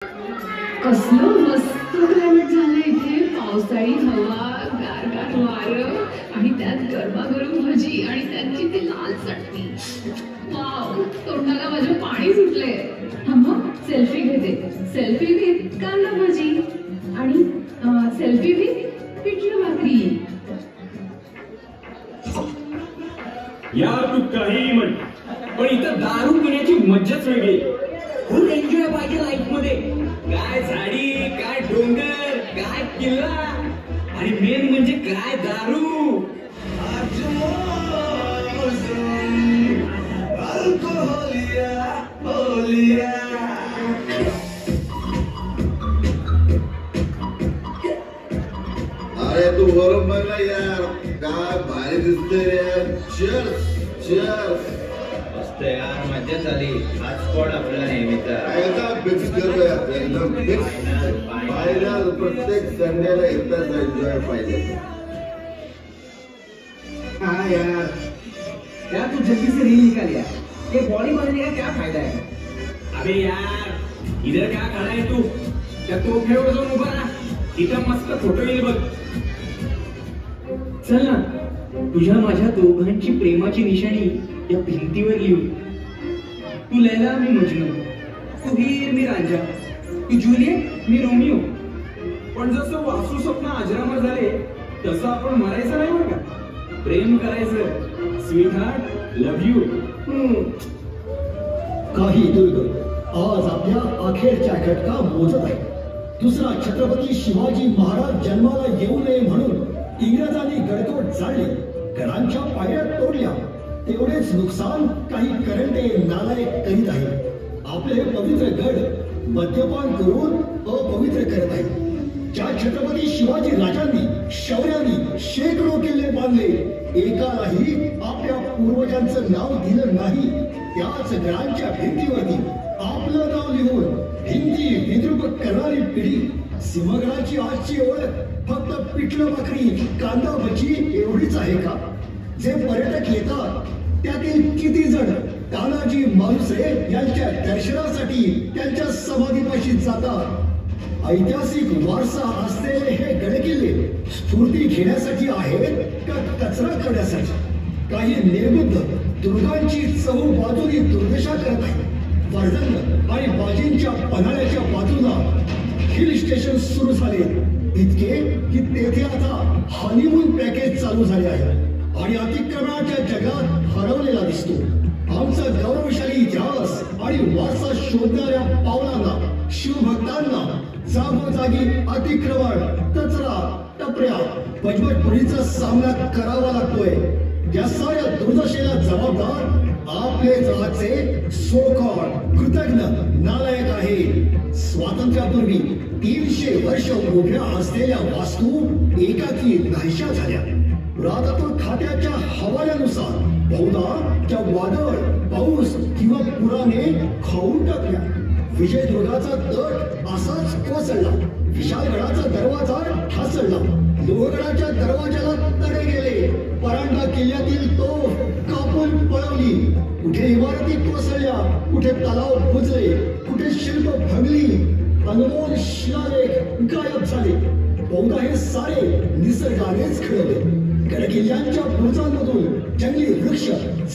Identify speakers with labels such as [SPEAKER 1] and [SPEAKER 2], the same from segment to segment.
[SPEAKER 1] कसलं मस्त क्लायमेट झालं इथे. पावसाळी हवा, गारगार वारं आणि त्यात गरमागरम भजी आणि त्यांची ती लाल चटणी. वाव, तोंडाला माझ्या पाणी सुटले. मग सेल्फी घेते. सेल्फी विथ कांदा भजी आणि सेल्फी विथ पिठलं भाकरी.
[SPEAKER 2] यार तू काही म्हण, पण इथं दारू पिण्याची मज्जाच वेगळी. फुल एन्जॉय पाहिजे लाईफ मध्ये. काय झाडी, काय डोंगर, काय किल्ला आणि मेन म्हणजे काय दारू.
[SPEAKER 3] अरे तू बरोबर ना यार, काय भारी दिसतंय यार. Cheers cheers.
[SPEAKER 4] मस्त यार, मज्जा झाली. आज स्पॉट आपल्याला नेहमीचा
[SPEAKER 3] एकदम फिक्स करूया, एकदम फिक्स. फायनल. प्रत्येक संडेला एकदाच एन्जॉय पाहिजे.
[SPEAKER 5] हाँ यार, यार तू जल्दी से रील निकाल यार. ये बॉडी बनने का क्या फायदा है?
[SPEAKER 2] अबे यार, इधर क्या खड़ा है तू? त्या तोफेवर जाऊन उभा राहा. इथं मस्त फोटो येईल बघ.
[SPEAKER 5] चल ना, तुझ्या माझ्या दोघांची प्रेमाची निशाणी या भिंतीवर लिहू. तू लैला, मी मजनू. तू हीर, मी रांझा. तू जूलियट, मी रोमियो.
[SPEAKER 2] पण जसं वासू स्वप्न अजरामर झाले तसं आपण मरायचं नाही बरं का. प्रेम करायचं. Sweet heart, love you.
[SPEAKER 6] काही दुर्ग आज आपल्या अखेरच्या घटका मोजत आहे. दुसरा छत्रपती शिवाजी महाराज जन्माला येऊ नये म्हणून इंग्रजांनी गडकोट जाळले, गडांच्या पायऱ्या तोडल्या. तेवढेच नुकसान काही करंटे नालायक करीत आहे. आपले पवित्र गड मद्यपान करून अपवित्र करत आहे. ज्या छत्रपती शिवाजी राजांनी शौर्याने शेकडो किल्ले बांधले, एकालाही आपल्या पूर्वजांचं नाव दिलं नाही, त्याच गडांच्या भिंतीवरती आपलं नाव लिहून भिंती विद्रूप करणारी पिढी. सिंहगडाची आजची ओळख फक्त पिठलं भाकरी, कांदा भजी एवढीच आहे का? जे पर्यटक येतात त्यातील किती जण तानाजी मालुसरे यांच्या दर्शनासाठी त्यांच्या समाधीपाशी जातात? ऐतिहासिक वारसा असलेले हे गडकिल्ले स्फूर्ती घेण्यासाठी आहेत का कचरा करण्यासाठी? काही निर्बुद्ध दुर्गांची चहूबाजूनी दुर्दशा करत आहे. वर्धन आणि बाजींच्या पन्हाळ्याच्या बाजूला हिल स्टेशन सुरू झाले, इतके की तेथे आता हनीमून पॅकेज चालू झाले आहे आणि अतिक्रमणाच्या जगात हरवलेला दिसतो. आमचा गौरवशाली इतिहास आणि वारसा शोधणाऱ्या पावलांना, शिवभक्तांना जागोजागी अतिक्रमण, कचरा, टपऱ्या, बजबटपुरीचा सामना करावा लागतोय. या साऱ्या दुर्दशेला जबाबदार आपलेच आजचे सोकॉल्ड कृतज्ञ नालायक आहे. स्वातंत्र्यापूर्वी 300 वर्ष उभ्या असलेल्या वास्तू एकाकी नाहीशा झाल्या. पुरातत्व खात्याच्या हवाल्यानुसार बहुधा त्या वादळ, पाऊस किंवा पुराने खाऊन टाकल्या. विजयदुर्गाचा तट असाच कोसळला. विशाळगडाचा दरवाजा ठासळला. लोहगडाच्या दरवाजाला तडे गेले. परांडा किल्ल्यातील तोफ कापून पळवली. कुठे इमारती कोसळल्या, कुठे तलाव बुजले, कुठे शिल्प भंगली. अनमोल शिलालेख गायब झाले. बहुधा हे सारे निसर्गानेच घडवले. गडकिल्ल्यांच्या बुरुजांमधून जंगली वृक्ष,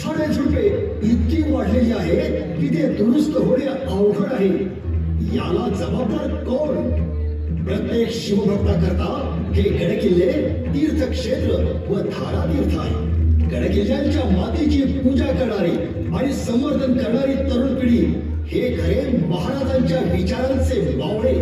[SPEAKER 6] झाडे झुडपे इतकी वाढलेली आहेत की ते दुरुस्त होणे अवघड आहे. याला जबाबदार कोण? प्रत्येक शिवभक्ताकरता हे गडकिल्ले तीर्थक्षेत्र व धारातीर्थ आहे. गडकिल्ल्यांच्या मातीची पूजा करणारी आणि संवर्धन करणारी तरुण पिढी हे खरे महाराजांच्या विचारांचे मावळे.